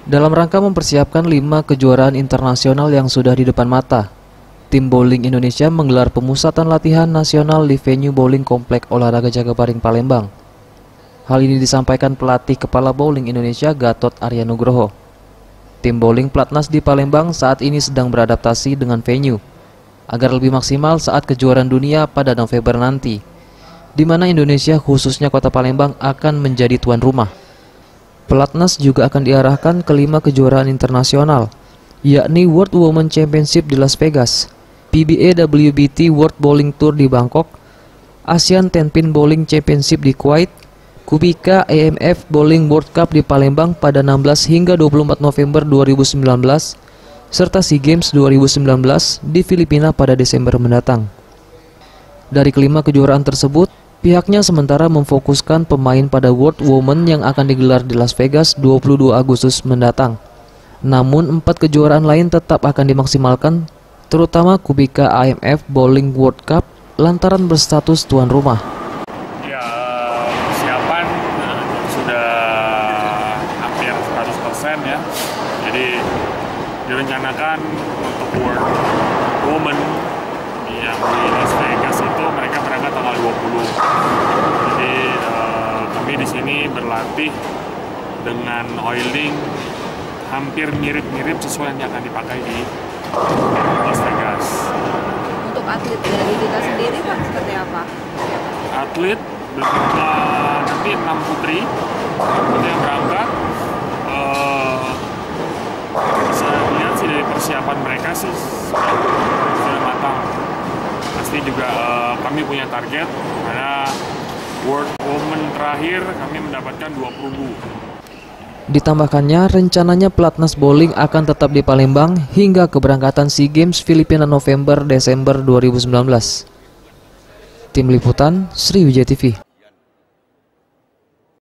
Dalam rangka mempersiapkan 5 kejuaraan internasional yang sudah di depan mata, tim bowling Indonesia menggelar pemusatan latihan nasional di venue bowling Komplek Olahraga Jakabaring Palembang. Hal ini disampaikan pelatih Kepala Bowling Indonesia Gatot Arya Nugroho. Tim bowling Platnas di Palembang saat ini sedang beradaptasi dengan venue agar lebih maksimal saat kejuaraan dunia pada November nanti, di mana Indonesia khususnya kota Palembang akan menjadi tuan rumah. Pelatnas juga akan diarahkan ke 5 kejuaraan internasional, yakni World Women Championship di Las Vegas, PBA WBT World Bowling Tour di Bangkok, ASEAN 10 Pin Bowling Championship di Kuwait, Kubika AMF Bowling World Cup di Palembang pada 16 hingga 24 November 2019, serta SEA Games 2019 di Filipina pada Desember mendatang. Dari kelima kejuaraan tersebut, pihaknya sementara memfokuskan pemain pada World Women yang akan digelar di Las Vegas 22 Agustus mendatang. Namun 4 kejuaraan lain tetap akan dimaksimalkan, terutama Kubika AMF Bowling World Cup lantaran berstatus tuan rumah. Ya, persiapan sudah hampir 100% ya. Jadi direncanakan untuk World Women yang di Las Vegas itu mereka berangkat tanggal 20. Jadi kami di sini berlatih dengan oiling hampir mirip-mirip sesuai yang akan dipakai di Las Vegas. Untuk atlet dari kita sendiri Pak, seperti apa? Atlet nanti 6 putri itu yang berangkat. Saya lihat sih dari persiapan mereka sih sudah matang. Pasti juga kami punya target karena World Women terakhir kami mendapatkan 2 perunggu. Ditambahkannya, rencananya Platnas Bowling akan tetap di Palembang hingga keberangkatan SEA Games Filipina November-Desember 2019. Tim Liputan, Sriwijaya TV.